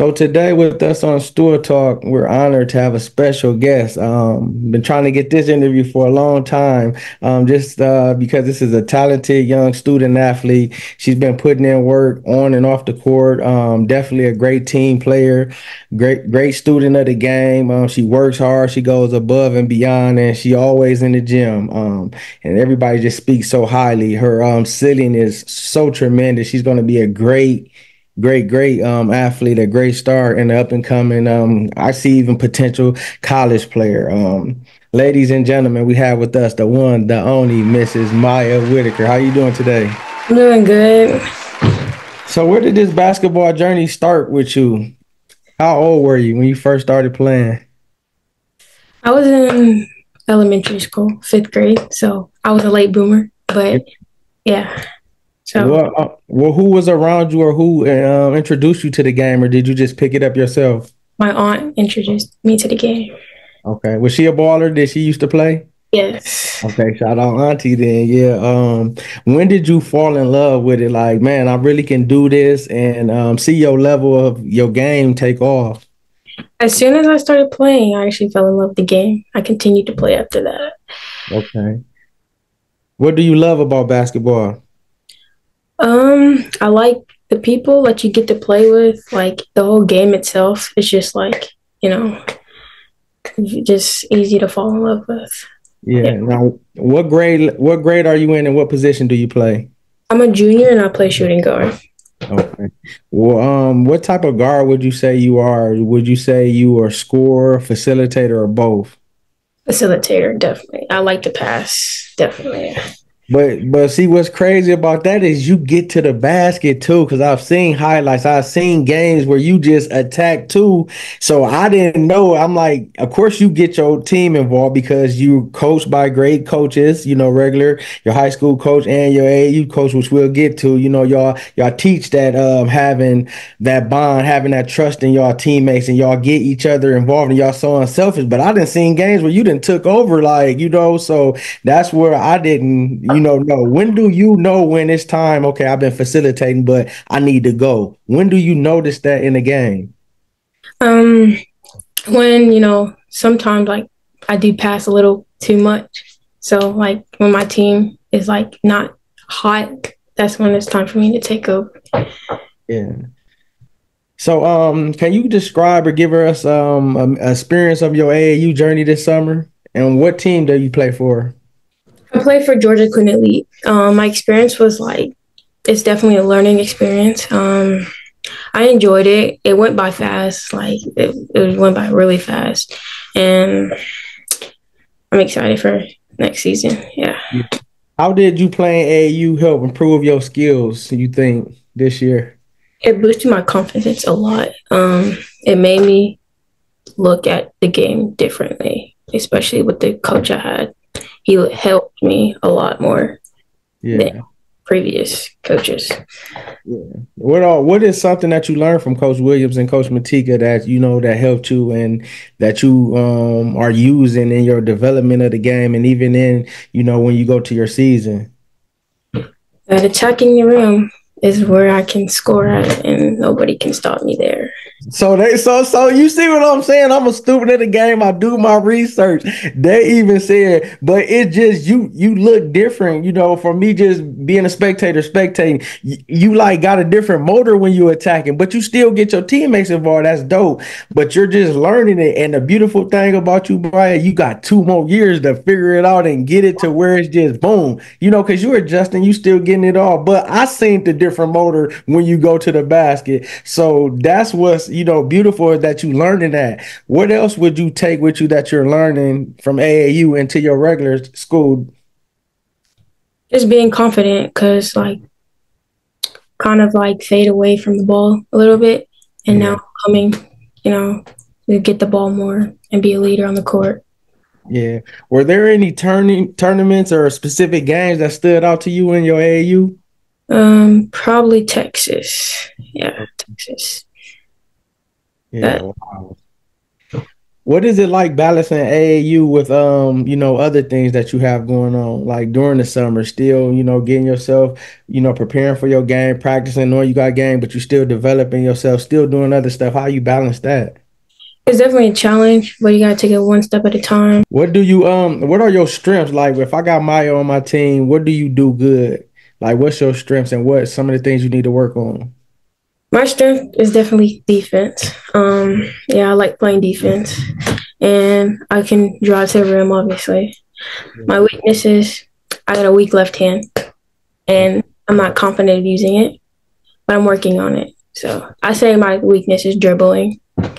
So today with us on Stool Talk, we're honored to have a special guest. Been trying to get this interview for a long time, just because this is a talented young student athlete. She's been putting in work on and off the court. Definitely a great team player, great student of the game. She works hard, she goes above and beyond, and she always in the gym. And everybody just speaks so highly. Her ceiling is so tremendous. She's going to be a great athlete, a great star, and up and coming. I see even potential college player. Ladies and gentlemen, we have with us the one, the only Mrs. Mya Whitaker. How you doing today? I'm doing good. So where did this basketball journey start with you? How old were you when you first started playing? I was in elementary school, fifth grade, so I was a late boomer. But yeah, so Well, who was around you or who introduced you to the game, or did you just pick it up yourself? my aunt introduced me to the game. Okay. Was she a baller? Did she used to play? Yes. Okay, shout out Auntie then. Yeah. When did you fall in love with it? Like, man, I really can do this and see your level of your game take off. As soon as I started playing, I actually fell in love with the game. I continued to play after that. Okay. What do you love about basketball? I like the people that you get to play with. Like the whole game itself is just like, you know, just easy to fall in love with. Yeah. Yeah. Now, what grade are you in and what position do you play? I'm a junior and I play shooting guard. Okay. Well, what type of guard would you say you are? Would you say you are scorer, facilitator, or both? Facilitator, definitely. I like to pass, definitely. But see what's crazy about that is you get to the basket too, because I've seen highlights, I've seen games where you just attack too. So I didn't know. I'm like, of course you get your team involved because you coached by great coaches, regular your high school coach and your AAU coach, which we'll get to. Y'all teach that having that bond, having that trust in y'all teammates, and y'all get each other involved, and y'all so unselfish. But I didn't seen games where you didn't took over, so that's where I didn't, know. When do you know when it's time? Okay, I've been facilitating, but I need to go. When do you notice that in the game? Um, when sometimes like I do pass a little too much. So like when my team is like not hot, that's when it's time for me to take over. Yeah. So, can you describe or give us experience of your AAU journey this summer, and what team do you play for? I played for Georgia Quinn Elite. My experience was like it's definitely a learning experience. I enjoyed it. It went by fast. Like it went by really fast, and I'm excited for next season. Yeah. How did you playing AAU help improve your skills, you think, this year? It boosted my confidence a lot. It made me look at the game differently, especially with the coach I had. He helped me a lot more than Yeah. previous coaches. Yeah. What is something that you learned from Coach Williams and Coach Matika that that helped you and that you are using in your development of the game and even in when you go to your season? That attacking the rim is where I can score at, and nobody can stop me there. So you see what I'm saying? I'm a student of the game. I do my research. They even said, but it just you look different, from me just being a spectator, spectating. You like got a different motor when you attacking, but you still get your teammates involved. That's dope. But you're just learning it. And the beautiful thing about you, Brian, you got 2 more years to figure it out and get it to where it's just boom. Because you're adjusting, you still getting it all. But I seen the different motor when you go to the basket. So that's what's beautiful is that you learning that. What else would you take with you that you're learning from AAU into your regular school? Just being confident, because like kind of like fade away from the ball a little bit, and Yeah. now coming, to get the ball more and be a leader on the court. Yeah. Were there any tournaments or specific games that stood out to you in your AAU? Probably Texas. Yeah, Texas. Yeah. That Wow. What is it like balancing AAU with other things that you have going on, like during the summer, still, getting yourself, preparing for your game, practicing, knowing you got game, but you still developing yourself, still doing other stuff. How you balance that? It's definitely a challenge, but you gotta take it one step at a time. What are your strengths? Like if I got Maya on my team, what do you do good? Like what's your strengths and what some of the things you need to work on? My strength is definitely defense. Yeah, I like playing defense, and I can drive to the rim. Obviously, Yeah. my weakness is I got a weak left hand, and I'm not confident using it, but I'm working on it. So I say my weakness is dribbling. Okay.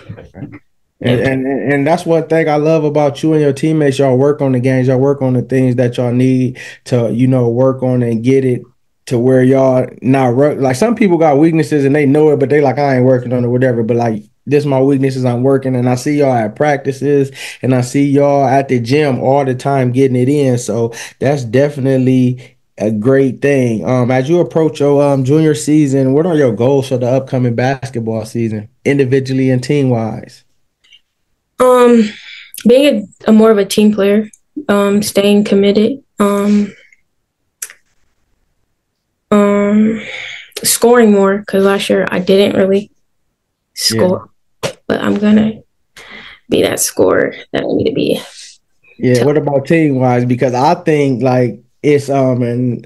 And, Yep. and and that's one thing I love about you and your teammates. Y'all work on the games. Y'all work on the things that y'all need to, work on and get it to where y'all not like some people got weaknesses and they know it, but they like I ain't working on it, whatever. But like this, my weaknesses, I'm working, and I see y'all at practices and I see y'all at the gym all the time getting it in. So that's definitely a great thing. As you approach your junior season, what are your goals for the upcoming basketball season, individually and team wise? Um, being a more of a team player, staying committed, um, scoring more because last year I didn't really Yeah. score, but I'm gonna be that scorer that I need to be. Yeah, what about team wise? Because I think like it's and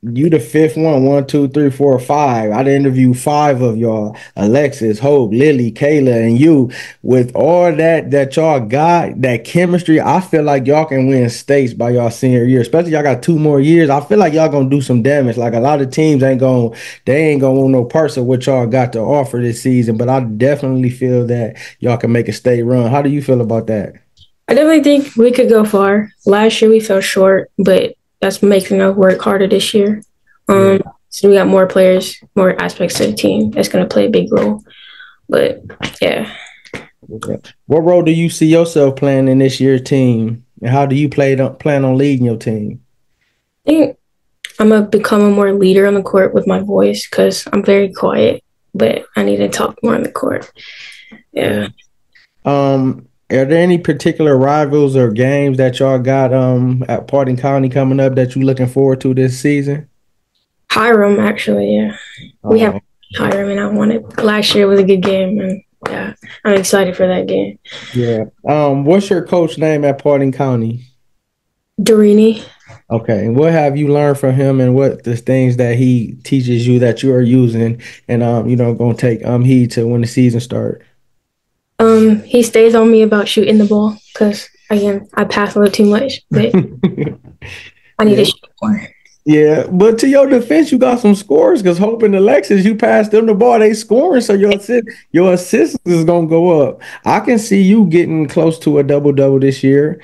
you the fifth one, one, two, three, four, five. I'd interview five of y'all: Alexis, Hope, Lily, Kayla, and you. With all that y'all got, that chemistry, I feel like y'all can win states by y'all senior year. Especially y'all got 2 more years. I feel like y'all gonna do some damage. Like a lot of teams they ain't gonna want no parts of what y'all got to offer this season. But I definitely feel that y'all can make a state run. How do you feel about that? I definitely think we could go far. Last year we fell short, but that's making us work harder this year. Yeah. So we got more players, more aspects to the team. That's going to play a big role. But yeah, Okay. What role do you see yourself playing in this year's team, and how do you plan on leading your team? I think I'm gonna become a more leader on the court with my voice because I'm very quiet, but I need to talk more on the court. Yeah. Yeah, Are there any particular rivals or games that y'all got at Paulding County coming up that you looking forward to this season? Hiram actually. Yeah, we have Oh, Hiram, and I wanted last year was a good game, and yeah, I'm excited for that game. yeah. What's your coach name at Paulding County? Dorini. Okay, and what have you learned from him, and what the things that he teaches you that you are using, and gonna take heed to when the season start? He stays on me about shooting the ball because again, I pass a little too much, but I need to Yeah, shoot more. yeah, but to your defense, you got some scores because Hope and Alexis, you passed them the ball, they scoring, so your assist is gonna go up. I can see you getting close to a double double this year.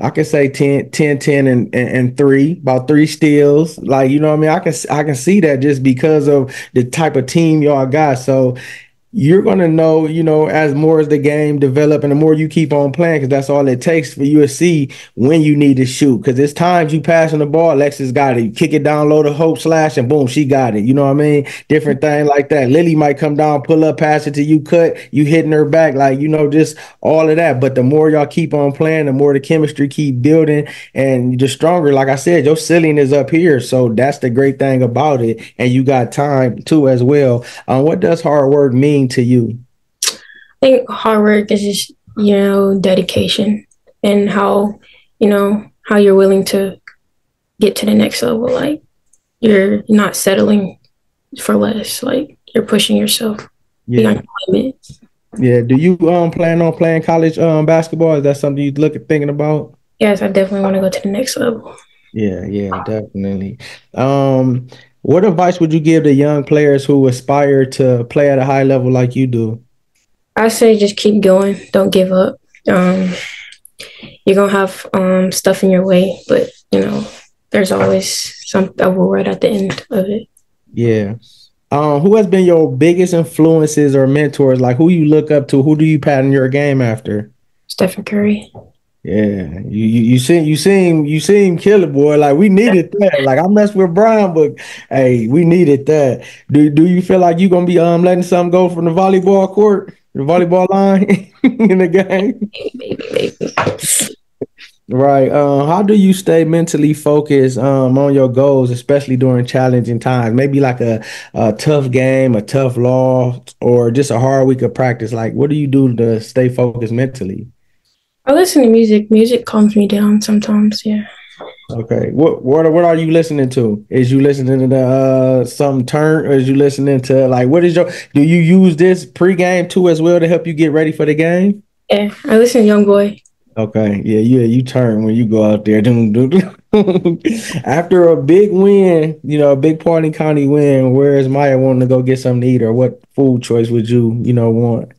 I can say 10, 10, 10, and three, about three steals. Like, you know what I mean? I can see that just because of the type of team y'all got. So you're gonna know, as more as the game develop and the more you keep on playing, because that's all it takes for you to see when you need to shoot. Because it's times you passing the ball, Alexis got it. You kick it down low to Hope slash, and boom, she got it. You know what I mean? Different thing like that. Lily might come down, pull up, pass it to you, cut, you hitting her back, like just all of that. But the more y'all keep on playing, the more the chemistry keep building, and the stronger. Like I said, your ceiling is up here, so that's the great thing about it. And you got time too as well. What does hard work mean to you? I think hard work is just dedication and how you're willing to get to the next level. Like you're not settling for less. Like you're pushing yourself beyond Yeah. your limits. Yeah. Do you plan on playing college basketball? Is that something you look at thinking about? Yes, I definitely want to go to the next level. Yeah, yeah, definitely. Um, what advice would you give to young players who aspire to play at a high level like you do? I say just keep going. Don't give up. Um, you're gonna have stuff in your way, but there's always some a reward at the end of it. Yeah. Who has been your biggest influences or mentors? Like who you look up to? Who do you pattern your game after? Stephen Curry. Yeah, you seem killer boy. Like we needed that. Like I messed with Brian, but hey, we needed that. Do you feel like you gonna be letting something go from the volleyball court? The volleyball line in the game. Maybe. Right. How do you stay mentally focused on your goals, especially during challenging times? Maybe like a tough game, a tough loss, or just a hard week of practice. Like, what do you do to stay focused mentally? I listen to music. Music calms me down sometimes. Yeah. Okay. What are you listening to? Is you listening to the some turn, or is you listening to like what is your do you use this pregame too as well to help you get ready for the game? Yeah. I listen to Young Boy. Okay, you turn when you go out there. Dun, dun, dun. After a big win, a big Paulding County win, where is Maya wanting to go get something to eat, or what food choice would you want?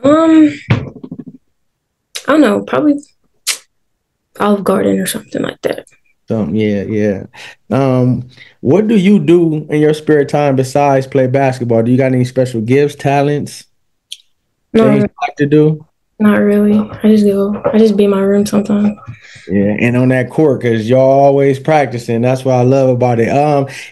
Um, I don't know. Probably Olive Garden or something like that. Something, yeah, yeah. What do you do in your spare time besides play basketball? Do you got any special gifts, talents, Not things really. you like to do? Not really. I just go. I just be in my room sometimes. Yeah, and on that court, because y'all always practicing. That's what I love about it.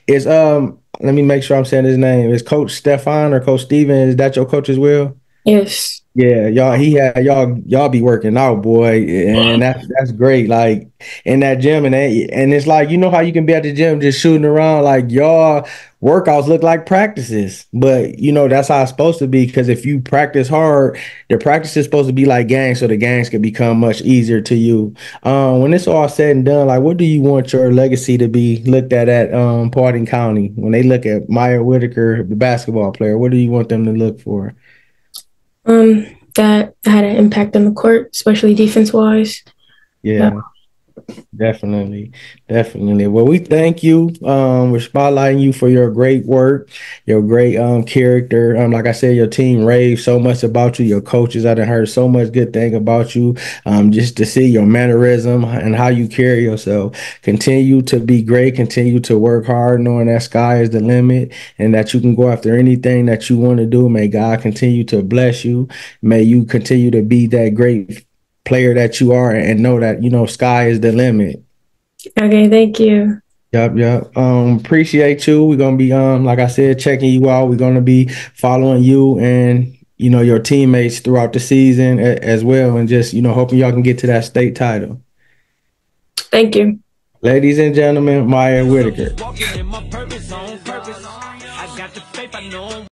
Is let me make sure I'm saying his name. Is Coach Stefan or Coach Steven? Is that your coach as well? Yes. Yeah, y'all be working out, boy, and that's great. Like in that gym, and it's like how you can be at the gym just shooting around. Like y'all workouts look like practices, but that's how it's supposed to be. Because if you practice hard, the practice is supposed to be like gangs, so the gangs can become much easier to you. When it's all said and done, like what do you want your legacy to be looked at Paulding County when they look at Mya Whitaker, the basketball player? What do you want them to look for? That had an impact on the court, especially defense wise. Yeah. Yeah. Definitely, definitely. Well, we thank you. We're spotlighting you for your great work, your great character. Like I said, your team raved so much about you. Your coaches, I done heard so much good thing about you. Just to see your mannerism and how you carry yourself. Continue to be great. Continue to work hard, knowing that sky is the limit and that you can go after anything that you want to do. May God continue to bless you. May you continue to be that great player that you are and know that sky is the limit. Okay. Thank you. Yep, yep. Appreciate you. We're gonna be like I said, checking you out. We're gonna be following you and your teammates throughout the season as well, and just hoping y'all can get to that state title. Thank you. Ladies and gentlemen, Mya Whitaker.